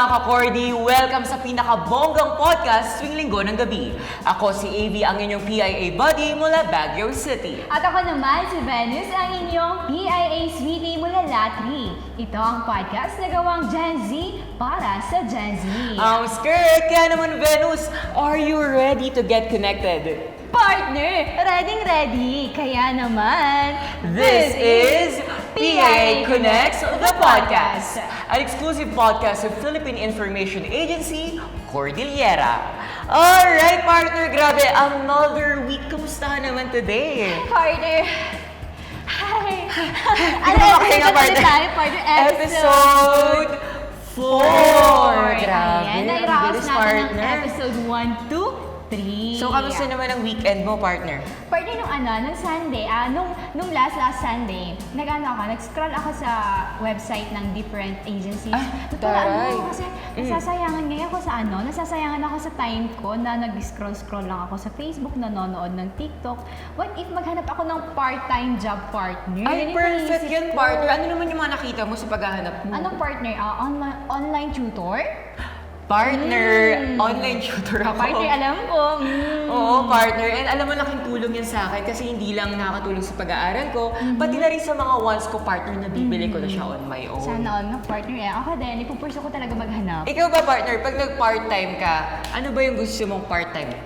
mga ka-Cordy! Welcome sa pinakabonggang podcast tuwing linggo ng gabi. Ako si AV, ang inyong PIA buddy mula Baguio City. At ako naman si Venus, ang inyong PIA sweetie mula Latri. Ito ang podcast na gawang Gen Z para sa Gen Z. Ang skirt! Kaya naman Venus, are you ready to get connected? Partner, ready. Kaya naman, This is PIA Connects, the podcast. An exclusive podcast of Philippine Information Agency, Cordillera. Alright, partner, grabe, another week. Kamusta naman today? Partner. Hi. Partner? Episode 4. Grabe, Ayan, ang nairaos bilis, natin ang partner. episode 1, 2, 3. So, kamusta naman ang weekend mo, partner? Partner, nung Sunday, nung last Sunday, nag-scroll ako sa website ng different agencies. taray. Kasi nasasayangan ako sa time ko na nag-scroll lang ako sa Facebook, nanonood ng TikTok. What if maghanap ako ng part-time job, partner? Ay, Yun yung perfect naisip yan, ko. partner. Ano naman yung mga nakita mo sa paghahanap mo? Anong partner? Online tutor? Partner, online tutor ako. Partner, alam ko. Oo, partner. And alam mo, laking tulong yan sa akin kasi hindi lang nakakatulong sa pag-aaral ko, pati na rin sa mga wants ko, partner, na bibili ko na siya on my own. Sana all, partner. Ako din, ipupurso ko talaga maghanap. Ikaw ba, partner, pag nag-part-time ka, ano ba yung gusto mong part-time?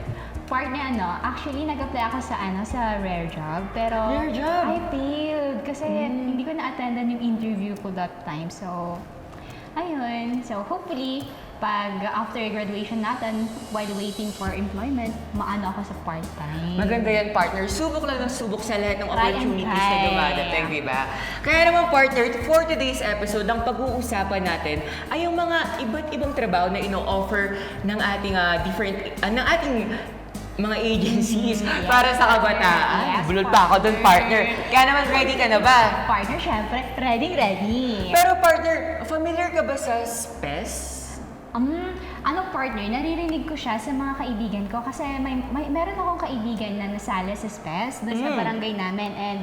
Partner, actually, nag-apply ako sa rare job. Pero, Rare job? I failed. Kasi hindi ko na-attendan yung interview ko that time. So, ayun. So, hopefully, pag after graduation natin, while waiting for employment, maano ako sa part-time. Maganda yan, partner. Subok lang ng subok sa lahat ng Try and opportunities na try. dumadating, di ba? Kaya naman, partner, for today's episode, ang pag-uusapan natin ay yung mga iba't ibang trabaho na ino-offer ng ating mga agencies para sa kabataan. Yes, Bulol pa ako dun, partner. Kaya naman, ready ka na ba? Partner, syempre, ready. Pero partner, familiar ka ba sa SPES? Partner, naririnig ko siya sa mga kaibigan ko kasi meron akong kaibigan na nasali sa SPES doon sa barangay namin, and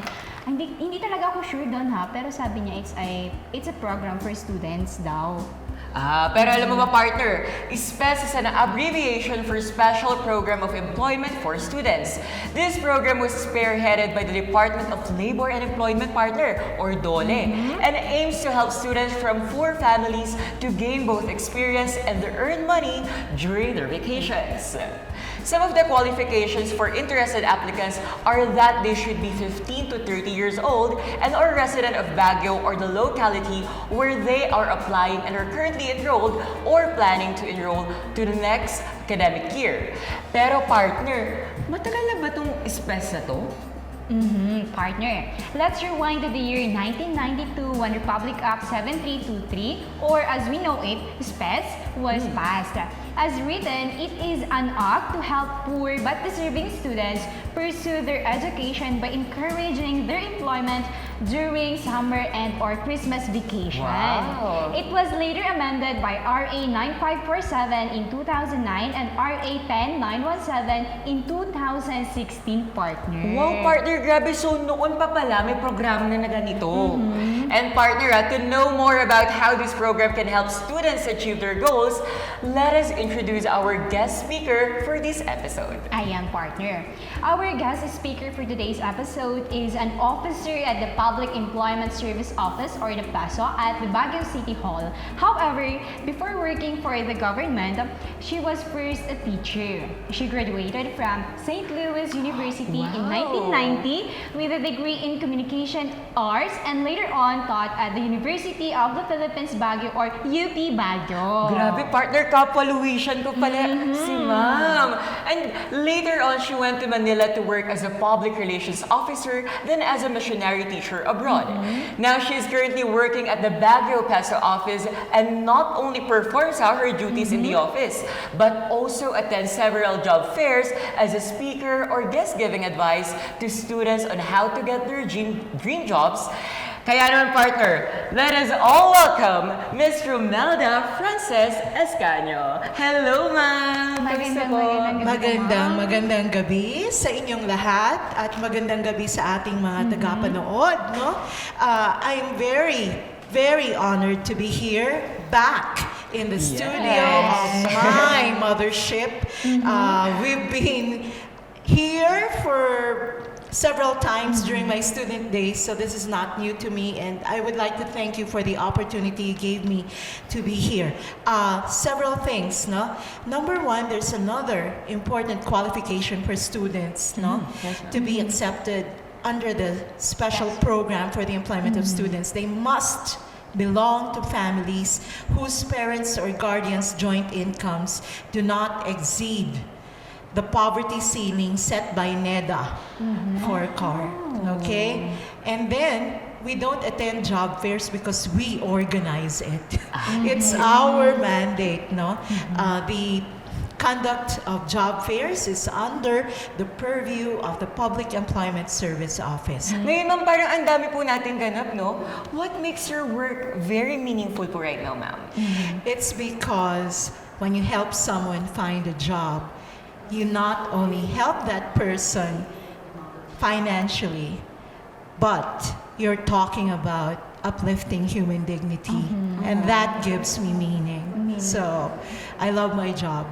hindi talaga ako sure doon pero sabi niya it's a program for students daw. Pero alam mo ba, partner, SPES is an abbreviation for Special Program of Employment for Students. This program was spearheaded by the Department of Labor and Employment, partner, or DOLE, and aims to help students from poor families to gain both experience and to earn money during their vacations. Some of the qualifications for interested applicants are that they should be 15 to 30 years old and are resident of Baguio or the locality where they are applying and are currently enrolled or planning to enroll to the next academic year. Pero partner, matagal na ba tong SPES na to? Partner. Let's rewind to the year 1992 when Republic Act 7323, or as we know it, SPES, was passed. As written, it is an act to help poor but deserving students pursue their education by encouraging their employment during summer and or Christmas vacation. Wow. It was later amended by RA 9547 in 2009 and RA 10917 in 2016, partner. Wow, partner, grabe. So, noon pa pala may program na ganito. And partner, to know more about how this program can help students achieve their goals, let us introduce our guest speaker for this episode. Ayan, partner. Our guest speaker for today's episode is an officer at the Public Employment Service Office, or the PESO, at the Baguio City Hall. However, before working for the government, she was first a teacher. She graduated from St. Louis University in 1990 with a degree in Communication Arts, and later on taught at the University of the Philippines, Baguio, or UP Baguio. Grabe, partner, kapwaluwisyan ko pala si ma'am. And later on, she went to Manila to work as a public relations officer, then as a missionary teacher abroad. Now, she is currently working at the Baguio PESO office and not only performs her duties in the office, but also attends several job fairs as a speaker or guest giving advice to students on how to get their dream jobs. Kaya naman, partner, let us all welcome Miss Romelda Frances Escaño. Hello, ma'am! Kamusta po? Magandang gabi sa inyong lahat at magandang gabi sa ating mga tagapanood, no? I'm very honored to be here back in the studio Yes. of my mothership. We've been here for several times during my student days, so this is not new to me, and I would like to thank you for the opportunity you gave me to be here. Several things, no? Number one, there's another important qualification for students, no? To be accepted under the special program for the employment of students. They must belong to families whose parents or guardians' joint incomes do not exceed the poverty ceiling set by NEDA for a car. Okay? And then, we don't attend job fairs because we organize it. It's our mandate, no? The conduct of job fairs is under the purview of the Public Employment Service Office. Ngayon, ma'am, parang ang dami po natin ganap, no? What makes your work very meaningful po right now, ma'am? It's because when you help someone find a job, you not only help that person financially, but you're talking about uplifting human dignity. And that gives me meaning. So, I love my job.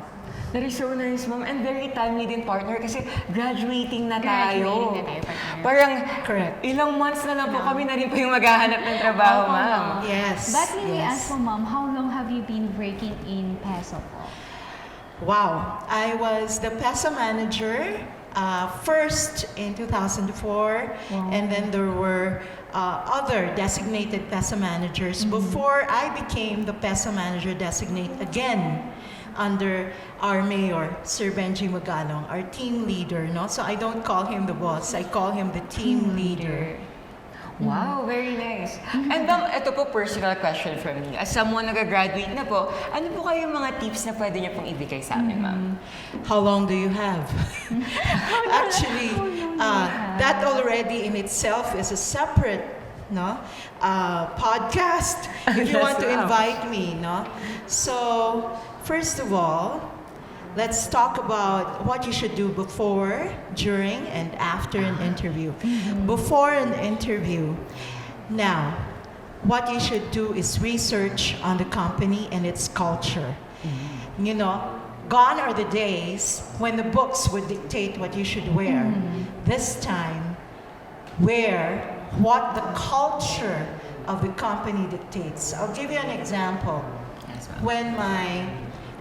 That is so nice, ma'am. And very timely din, partner, kasi graduating na tayo. Graduating na tayo, partner. Parang Correct. ilang months na lang po kami na rin po yung maghahanap ng trabaho, ma'am. Yes. But may we yes. ask po, ma'am, how long have you been working in PESO po? Wow. I was the PESA manager first in 2004, and then there were other designated PESA managers before I became the PESA manager designate again under our mayor, Sir Benji Magalong, our team leader. No? So I don't call him the boss, I call him the team leader. Wow, very nice. And ma'am, ito po personal question from me. As someone nag-graduate na po, ano po kayong mga tips na pwede niyo pong ibigay sa amin, ma'am? How long do you have? Actually, that already in itself is a separate podcast if you want to invite me. No? So, first of all, let's talk about what you should do before, during, and after an interview. Before an interview, now, what you should do is research on the company and its culture. You know, gone are the days when the books would dictate what you should wear. This time, wear what the culture of the company dictates. I'll give you an example. When my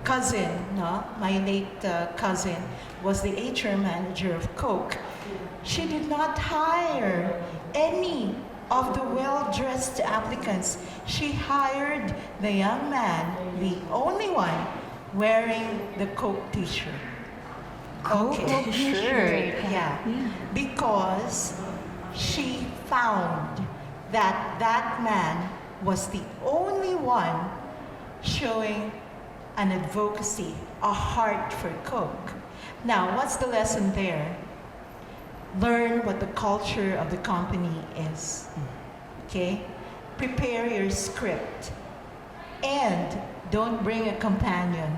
cousin, my late cousin, was the HR manager of Coke, she did not hire any of the well-dressed applicants. She hired the young man, the only one, wearing the Coke t-shirt. Okay. Sure. Yeah. Because she found that that man was the only one showing an advocacy, a heart for Coke. Now, what's the lesson there? Learn what the culture of the company is. Okay? Prepare your script. And don't bring a companion.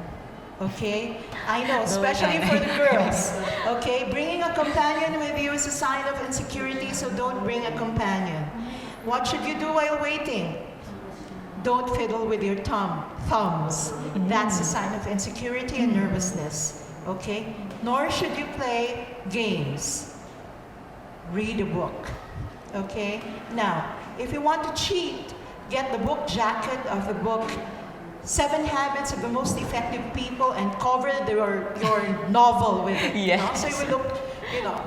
Okay? I know, especially for the girls. Okay? Bringing a companion with you is a sign of insecurity, so don't bring a companion. What should you do while waiting? Don't fiddle with your thumbs. That's a sign of insecurity and nervousness. Okay? Nor should you play games. Read a book. Okay? Now, if you want to cheat, get the book jacket of the book 7 Habits of the Most Effective People and cover your novel with it. Yes. So you will look,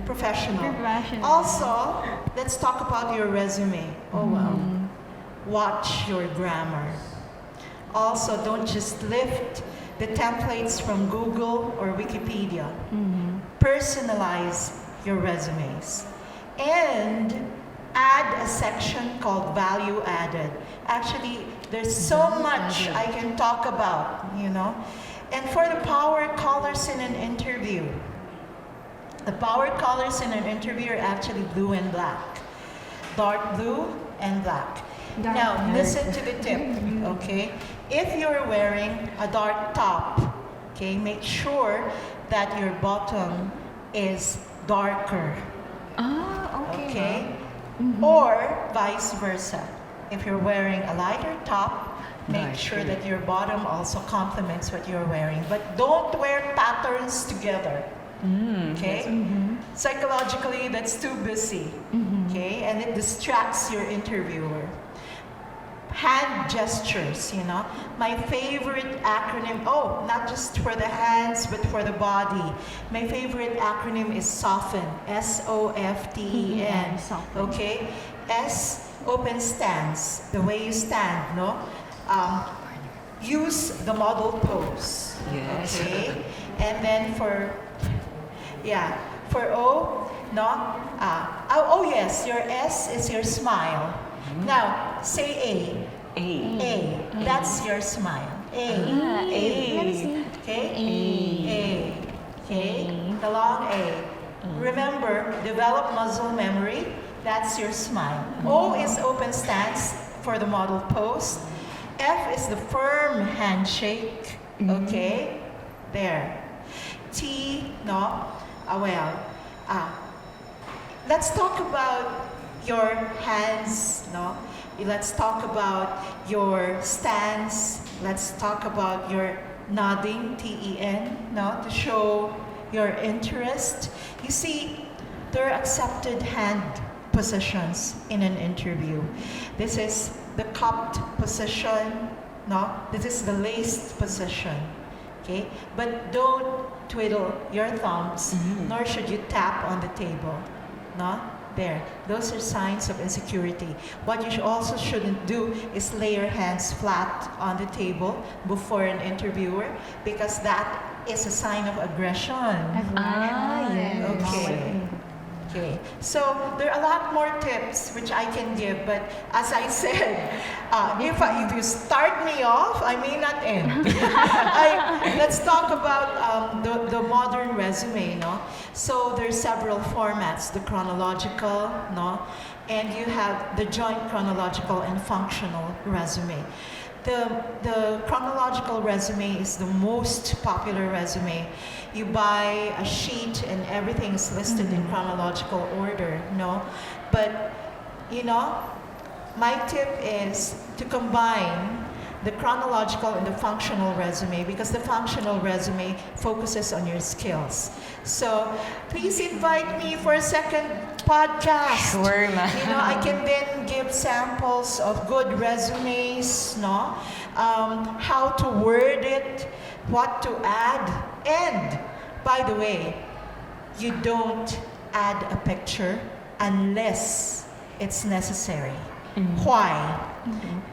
professional. Professional. Also, let's talk about your resume. Oh, wow. Watch your grammar. Also, don't just lift the templates from Google or Wikipedia. Personalize your resumes. And add a section called value added. Actually, there's so much I can talk about, And for the power colors in an interview, the power colors in an interview are actually blue and black. Dark blue and black. Now, listen to the tip, okay? If you're wearing a dark top, okay, make sure that your bottom is darker. Okay? Or vice versa. If you're wearing a lighter top, Make sure that your bottom also complements what you're wearing. But don't wear patterns together. Okay? Psychologically, that's too busy. Okay? And it distracts your interviewer. Hand gestures, you know. My favorite acronym, not just for the hands, but for the body. My favorite acronym is SOFTEN. SOFTEN. Soften. Okay? S, open stance. The way you stand, no? Use the model pose. Yes. Okay? And then for O, no? Yes, your S is your smile. Now, say A. A. That's your smile. A. Let me see. Okay? A. Okay? The long A. Remember, develop muscle memory. That's your smile. O is open stance for the model pose. F is the firm handshake. Okay? There. T, no? Let's talk about your hands, no? Let's talk about your stance. Let's talk about your nodding, TEN, no? To show your interest. You see, there are accepted hand positions in an interview. This is the cupped position, no? This is the laced position, okay? But don't twiddle your thumbs, nor should you tap on the table, no? There, those are signs of insecurity. What you also shouldn't do is lay your hands flat on the table before an interviewer, because that is a sign of aggression. Yes. Okay. Okay. So there are a lot more tips which I can give, but as I said, if you start me off, I may not end. Let's talk about the modern resume, no? So there's several formats: the chronological, no, and you have the joint chronological and functional resume. The chronological resume is the most popular resume. You buy a sheet and everything is listed in chronological order, no? But, you know, my tip is to combine the chronological and the functional resume, because the functional resume focuses on your skills. So please invite me for a second podcast. Sure, ma'am. You know, I can then give samples of good resumes, no? How to word it, what to add. And, by the way, you don't add a picture unless it's necessary. Why?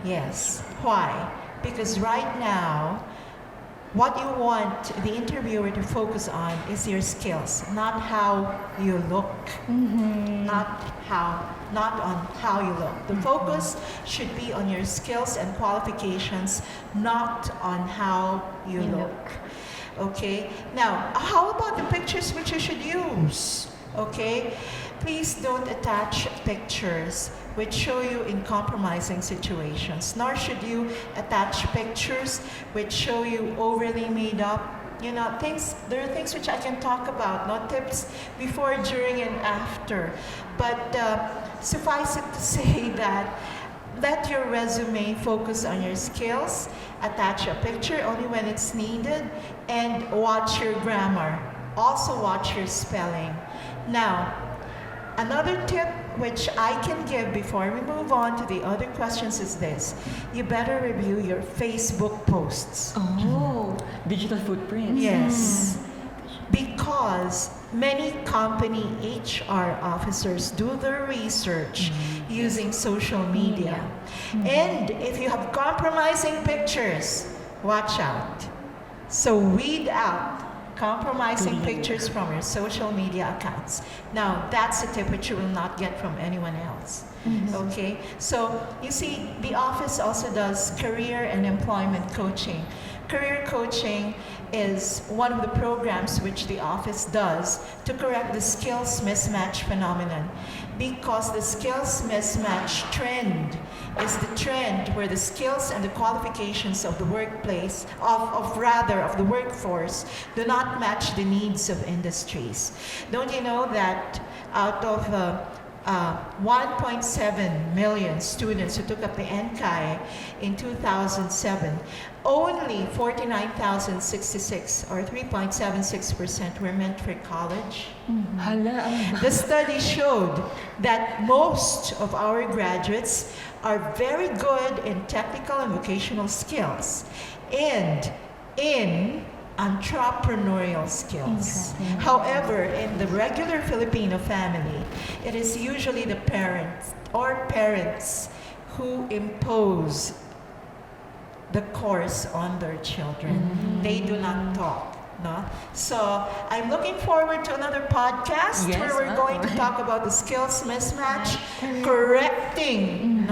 Yes. Why? Because right now, what you want the interviewer to focus on is your skills, not how you look. Not on how you look. The focus should be on your skills and qualifications, not on how you look. Okay? Now, how about the pictures which you should use? Okay? Please don't attach pictures which show you in compromising situations, nor should you attach pictures which show you overly made up. You know, there are things which I can talk about, no tips before, during, and after. But suffice it to say that let your resume focus on your skills, attach a picture only when it's needed, and watch your grammar. Also watch your spelling. Now, another tip which I can give before we move on to the other questions is this: you better review your Facebook posts. Oh, digital footprints. Yes. Because many company HR officers do their research using social media. And if you have compromising pictures, watch out. So weed out compromising pictures from your social media accounts. Now, that's a tip which you will not get from anyone else. Okay? So, you see, the office also does career and employment coaching. Career coaching is one of the programs which the office does to correct the skills mismatch phenomenon, because the skills mismatch trend is the trend where the skills and the qualifications of the workplace, of the workforce, do not match the needs of industries. Don't you know that out of 1.7 million students who took up the NCAE in 2007, only 49,066 or 3.76% were meant for college. Hala. The study showed that most of our graduates are very good in technical and vocational skills and in entrepreneurial skills. However, in the regular Filipino family, it is usually the parents who impose the course on their children. They do not talk. No? So I'm looking forward to another podcast Yes, where we're going to talk about the skills mismatch, correcting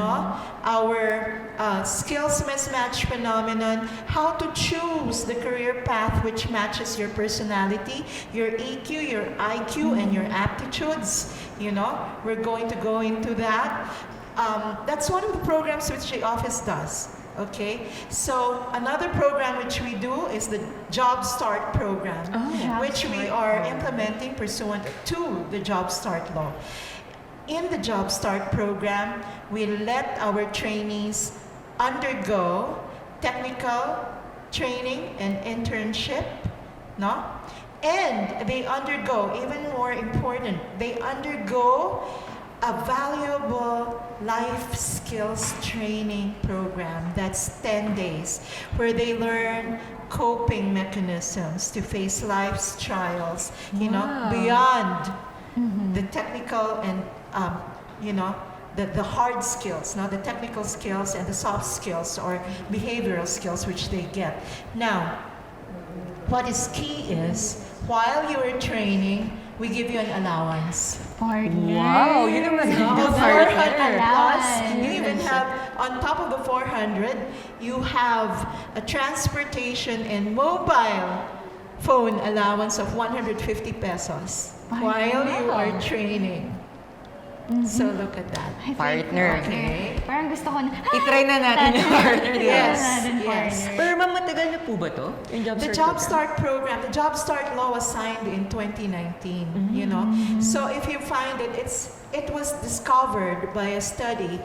our skills mismatch phenomenon, how to choose the career path which matches your personality, your EQ, your IQ, and your aptitudes. We're going to go into that. That's one of the programs which the office does. Okay, so another program which we do is the Job Start program, which we are implementing pursuant to the Job Start law. In the Job Start program, we let our trainees undergo technical training and internship, no? And they undergo, even more important, they undergo a valuable life skills training program that's 10 days, where they learn coping mechanisms to face life's trials, beyond the technical and, the hard skills, the technical skills and the soft skills or behavioral skills which they get. Now, what is key is, while you are training, we give you an allowance. Partner. Wow, yun naman The ako, 400 partner. plus, you even have, on top of the 400, you have a transportation and mobile phone allowance of 150 pesos while you are training. So look at that. Partner. Okay. Parang gusto ko na, I-try na natin yung partner. Yes, natin, yes. partner. Pero ma'am, matagal na po ba to? Yung The Job Start program, the Job Start law was signed in 2019, So if you find it, it was discovered by a study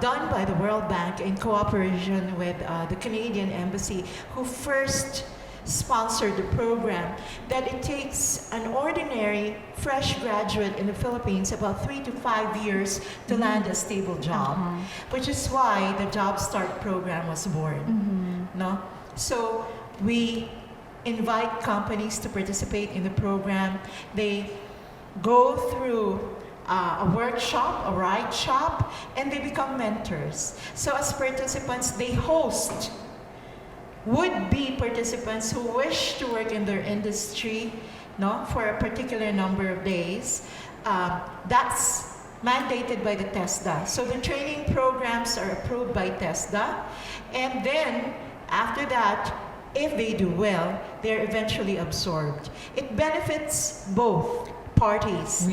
done by the World Bank in cooperation with the Canadian Embassy, who first sponsored the program, that it takes an ordinary fresh graduate in the Philippines about 3 to 5 years to land a stable job, which is why the Job Start program was born. No? So we invite companies to participate in the program. They go through a workshop, a ride shop, and they become mentors. So as participants, they host would-be participants who wish to work in their industry, for a particular number of days. That's mandated by the TESDA. So the training programs are approved by TESDA, and then after that, if they do well, they're eventually absorbed. It benefits both parties,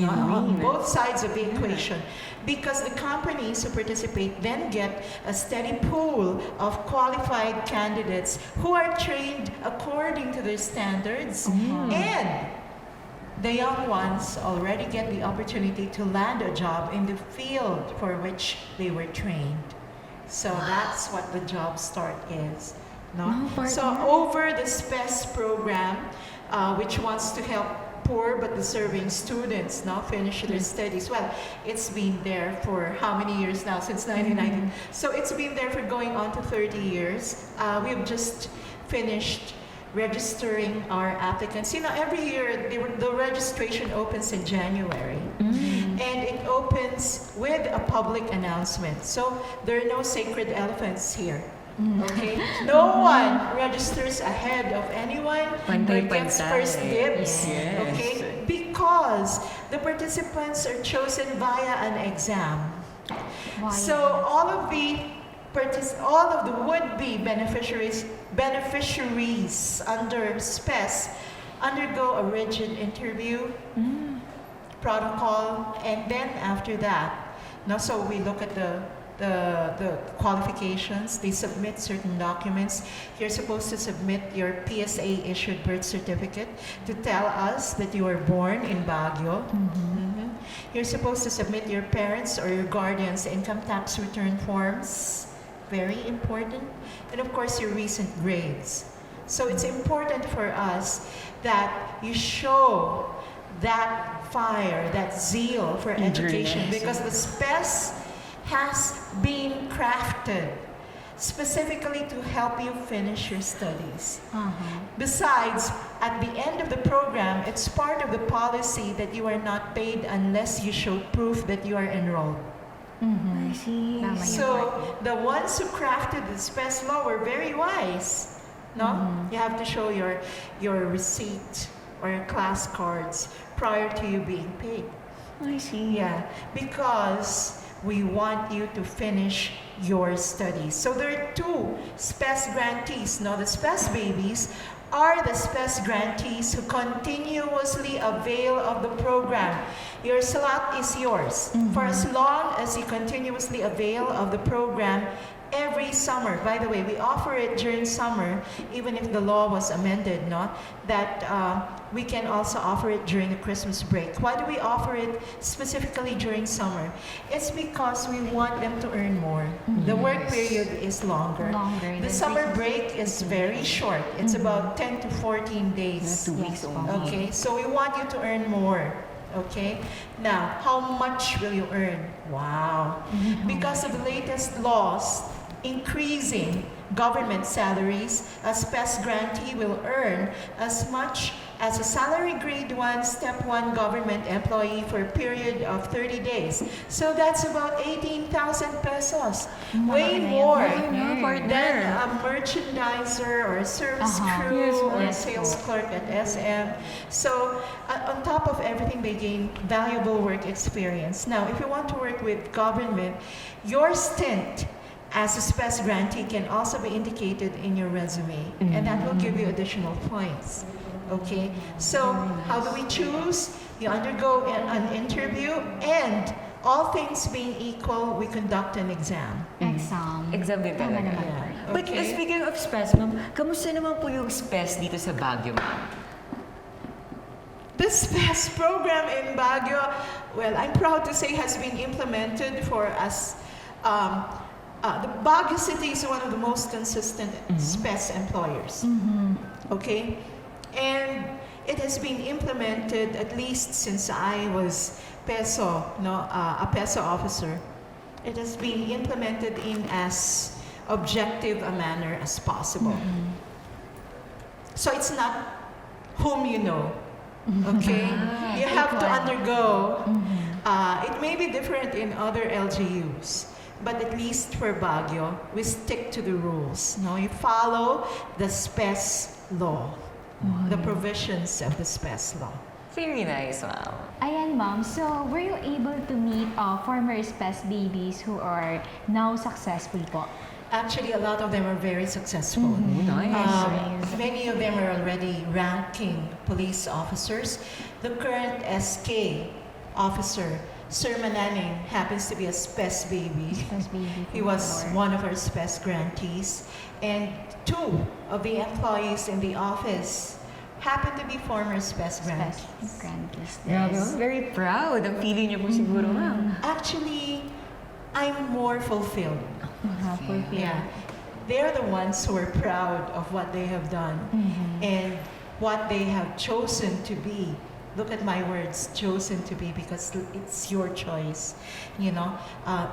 both sides of the equation, because the companies who participate then get a steady pool of qualified candidates who are trained according to their standards, and the young ones already get the opportunity to land a job in the field for which they were trained. So that's what the Job Start is. So over the SPES program, which wants to help poor but deserving students finish their studies. Well, it's been there for how many years now? Since 1990. So it's been there for going on to 30 years. We've just finished registering our applicants. Every year the registration opens in January. And it opens with a public announcement. So there are no sacred elephants here. Okay? No one registers ahead of anyone or gets first dibs. Yes. Okay? Because the participants are chosen via an exam. So all of the would-be beneficiaries under SPES undergo a rigid interview protocol, and then after that, so we look at the qualifications. They submit certain documents. You're supposed to submit your PSA issued birth certificate to tell us that you were born in Baguio. You're supposed to submit your parents or your guardians' income tax return forms. Very important. And of course, your recent grades. So it's important for us that you show that fire, that zeal for education, because the SPES has been crafted specifically to help you finish your studies. Besides, at the end of the program, it's part of the policy that you are not paid unless you show proof that you are enrolled. I see. Tama yun. So the ones who crafted the SPES law were very wise. No? You have to show your receipt or your class cards prior to you being paid. I see. Yeah, because we want you to finish your studies. So there are two SPES grantees. Now, the SPES babies are the SPES grantees who continuously avail of the program. Your slot is yours. For as long as you continuously avail of the program every summer. By the way, we offer it during summer, even if the law was amended, no? That we can also offer it during the Christmas break. Why do we offer it specifically during summer? It's because we want them to earn more. The work period is longer. The summer break is very short. It's about 10 to 14 days. 2 weeks only. Okay, so we want you to earn more. Okay, now how much will you earn? Wow, because of the latest laws increasing government salaries, a SPES grantee will earn as much as a salary grade 1, step 1 government employee for a period of 30 days. So that's about 18,000 pesos. Way more than a merchandiser or a service crew or a sales clerk at SM. So on top of everything, they gain valuable work experience. Now, if you want to work with government, your stint as a SPES grantee can also be indicated in your resume, and that will give you additional points. Okay, so how do we choose? You undergo an interview, and all things being equal, we conduct an exam. Exam din Tama talaga. naman. Yeah. But Okay. speaking of SPES, ma'am, kamusta naman po yung SPES dito sa Baguio, ma'am? The SPES program in Baguio, well, I'm proud to say has been implemented for us. The Baguio City is one of the most consistent SPES employers. Okay? And it has been implemented at least since I was a PESO officer. It has been implemented in as objective a manner as possible. So it's not whom you know. Okay? You have to undergo. It may be different in other LGUs. But at least for Baguio, we stick to the rules. No, you follow the SPES law, the provisions of the SPES law. Very nice, ma'am. Ayan, ma'am. So, were you able to meet former SPES babies who are now successful po? Actually, a lot of them are very successful. Nice. Many of them are already ranking police officers. The current SK officer, Sir Mananang, happens to be a SPES baby. SPES baby. He was one of our SPES grantees. And 2 of the employees in the office happen to be former SPES grantees. Grantees. Grabe, ma'am. Very proud. Ang feeling niyo po siguro, ma'am. Actually, I'm more fulfilled. Yeah. They're the ones who are proud of what they have done and what they have chosen to be. Look at my words, chosen to be, because it's your choice. You know,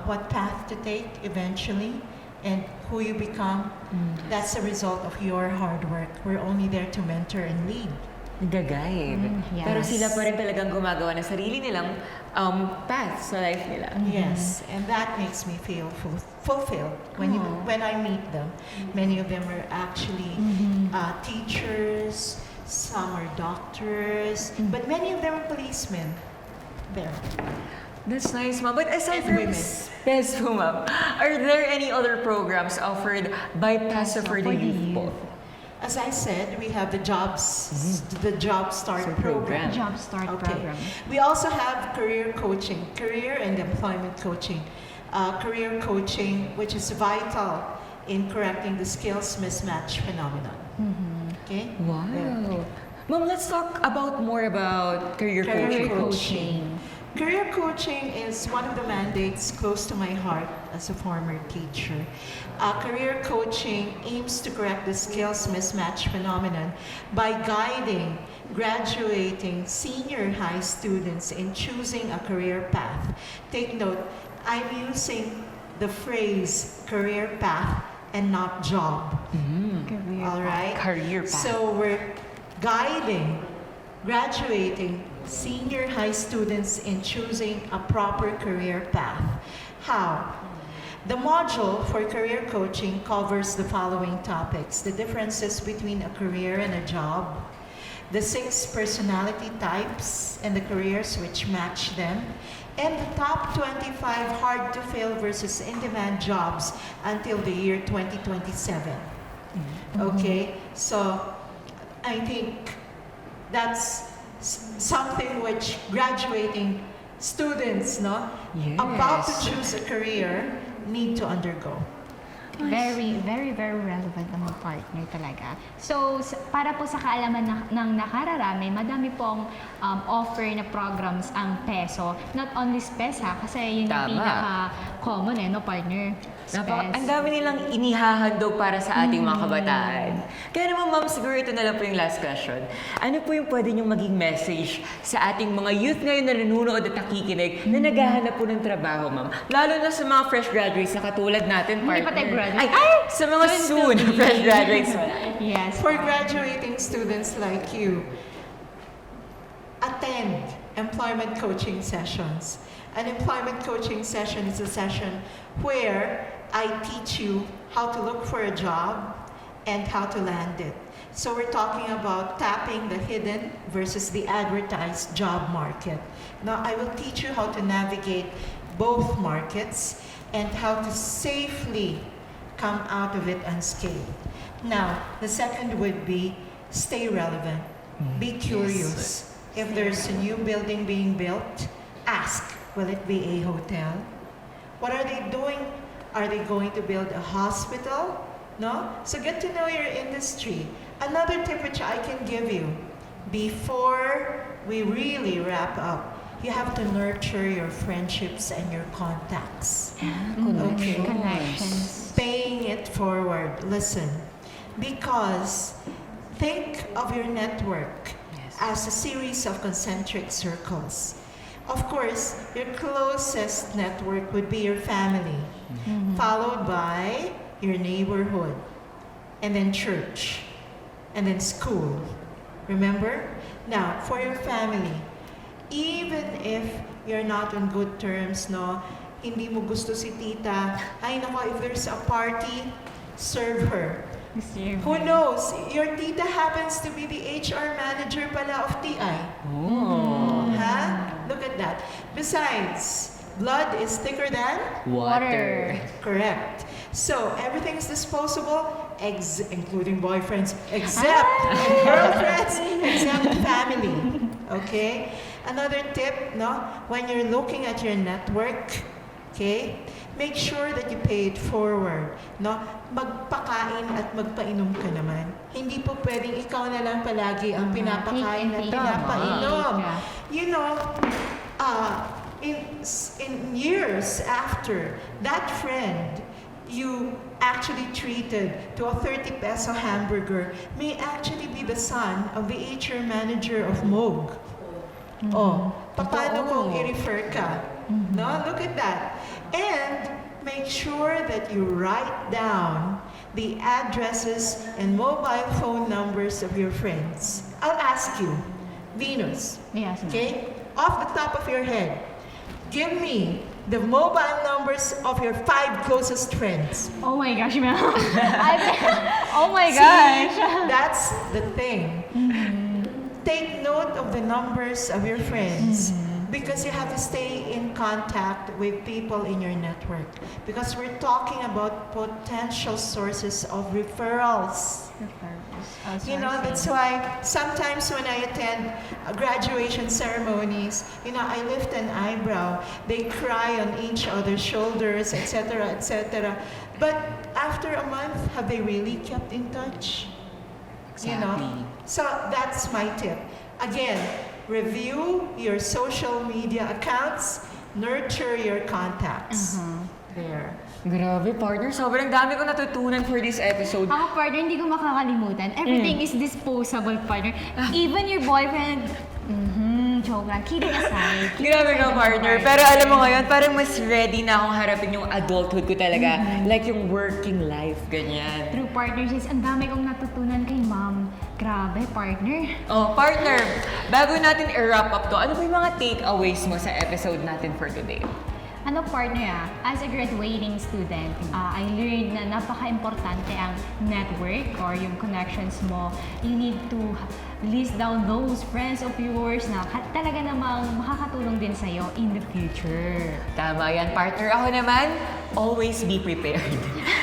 what path to take eventually and who you become, that's a result of your hard work. We're only there to mentor and lead. Nag-guide. Yes. Pero sila pa rin talagang gumagawa ng sarili nilang path sa life nila. Yes, and that makes me feel fulfilled when I meet them. Many of them are actually teachers, some are doctors, but many of them are policemen. There. That's nice, ma'am. But aside And from women. SPES po, ma'am, are there any other programs offered by PESO for the youth po? As I said, we have the Job Start program. Job Start Okay. program. We also have career coaching, career and employment coaching. Career coaching, which is vital in correcting the skills mismatch phenomenon. Okay? Wow. Ma'am, let's talk more about career Career coaching. coaching. Career coaching is one of the mandates close to my heart as a former teacher. Career coaching aims to correct the skills mismatch phenomenon by guiding graduating senior high students in choosing a career path. Take note, I'm using the phrase career path and not job. Career All right? Career path. So we're guiding graduating senior high students in choosing a proper career path. How? The module for career coaching covers the following topics: the differences between a career and a job, the 6 personality types and the careers which match them, and the top 25 hard-to-fill versus in-demand jobs until the year 2027. Okay, so I think that's something which graduating students, no, about to choose a career need to undergo. Very, very, very relevant naman partner talaga. So, para po sa kaalaman ng nakararami, madami pong offer na programs ang PESO. Not only SPES ha, kasi yun yung Tama. pinaka-common no partner? Ang dami nilang inihahandog para sa ating mga kabataan. Kaya naman ma'am, siguro ito na lang po yung last question. Ano po yung pwede niyong maging message sa ating mga youth ngayon na nanunood at nakikinig na naghahanap po ng trabaho, ma'am? Lalo na sa mga fresh graduates na katulad natin, Hindi partner. pa tayo graduate. Ay, sa mga soon fresh graduates. Yes. For graduating students like you, attend employment coaching sessions. An employment coaching session is a session where I teach you how to look for a job and how to land it. So we're talking about tapping the hidden versus the advertised job market. Now I will teach you how to navigate both markets and how to safely come out of it unscathed. Now, the second would be stay relevant. Be curious. If there's a new building being built, ask, will it be a hotel? What are they doing? Are they going to build a hospital? No? So get to know your industry. Another tip which I can give you, before we really wrap up, you have to nurture your friendships and your contacts. Okay. Connections. Paying it forward. Listen, because think of your network as a series of concentric circles. Of course, your closest network would be your family, followed by your neighborhood, and then church, and then school. Remember? Now, for your family, even if you're not on good terms, no, hindi mo gusto si tita, ay nako, if there's a party, serve her. Who knows? Your tita happens to be the HR manager pala of TI. Huh? Look at that. Besides, blood is thicker than Water. correct. So everything is disposable, including boyfriends, except girlfriends, except family. Okay? Another tip, no? When you're looking at your network, okay, make sure that you pay it forward, no? Magpakain at magpainom ka naman. Hindi po pwedeng ikaw na lang palagi ang pinapakain at pinapainom. You know, in years after that friend you actually treated to a 30 peso hamburger may actually be the son of the HR manager of Moog. Oh, paano kung i-refer ka? No, look at that. And make sure that you write down the addresses and mobile phone numbers of your friends. I'll ask you, Venus, Yes. okay? Off the top of your head, give me the mobile numbers of your 5 closest friends. Oh my gosh, ma'am. Oh my See, gosh. that's the thing. Take note of the numbers of your friends because you have to stay in contact with people in your network because we're talking about potential sources of referrals. You know, that's why sometimes when I attend graduation ceremonies, you know, I lift an eyebrow. They cry on each other's shoulders, etc., etc. But after a month, have they really kept in touch? You know? So that's my tip. Again, review your social media accounts, nurture your contacts. There. Grabe, partner. Sobrang dami ko natutunan for this episode. Ako, partner, hindi ko makakalimutan. Everything is disposable, partner. Even your boyfriend, joke lang. Kidding aside. Grabe ka, partner. Pero alam mo ngayon, parang mas ready na akong harapin yung adulthood ko talaga. Like yung working life, ganyan. True, partner, sis. Ang dami kong natutunan kay ma'am. Grabe, partner. Oh, partner, bago natin i-wrap up to, ano ba yung mga takeaways mo sa episode natin for today? Ano, partner, as a graduating student, I learned na napaka-importante ang network or yung connections mo. You need to list down those friends of yours na talaga namang makakatulong din sa'yo in the future. Tama yan, partner. Ako naman, always be prepared.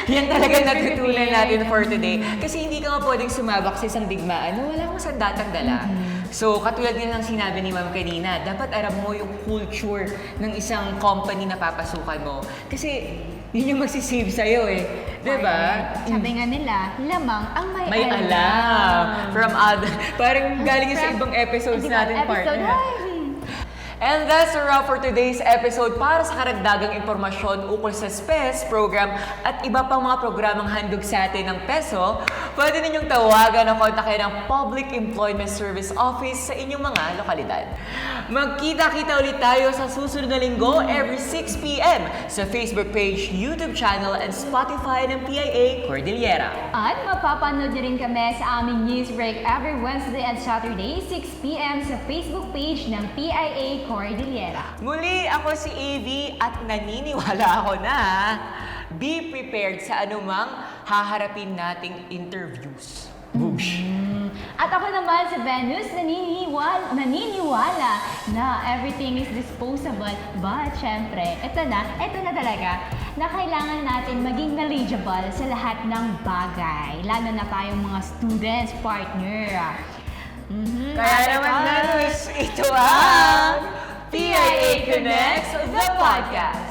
Yan talaga natutunan natin for today. Kasi hindi ka nga pwedeng sumabak sa isang digmaan na wala kang sandatang dala. So, katulad nga ng sinabi ni ma'am kanina, dapat alam mo yung culture ng isang company na papasukan mo. Kasi, yun yung magsisave sa'yo eh. Diba? Sabi nga nila, lamang ang may alam. From other, parang galing yun sa ibang episodes natin, partner. And that's a wrap for today's episode. Para sa karagdagang impormasyon ukol sa SPES program at iba pang mga programang handog sa atin ng PESO, pwede ninyong tawagan o kontakin ang Public Employment Service Office sa inyong mga lokalidad. Magkita-kita ulit tayo sa susunod na linggo every 6 p.m. sa Facebook page, YouTube channel, and Spotify ng PIA Cordillera. At mapapanood niyo rin kami sa aming news break every Wednesday and Saturday, 6 p.m. sa Facebook page ng PIA Cordillera. Muli, ako si AV at naniniwala ako na be prepared sa anumang haharapin nating interviews. Boosh! At ako naman si Venus, naniniwala na everything is disposable. But syempre, ito na talaga, na kailangan natin maging knowledgeable sa lahat ng bagay. Lalo na tayong mga students, partner. Kaya naman, Venus, ito ang PIA Connects, the podcast.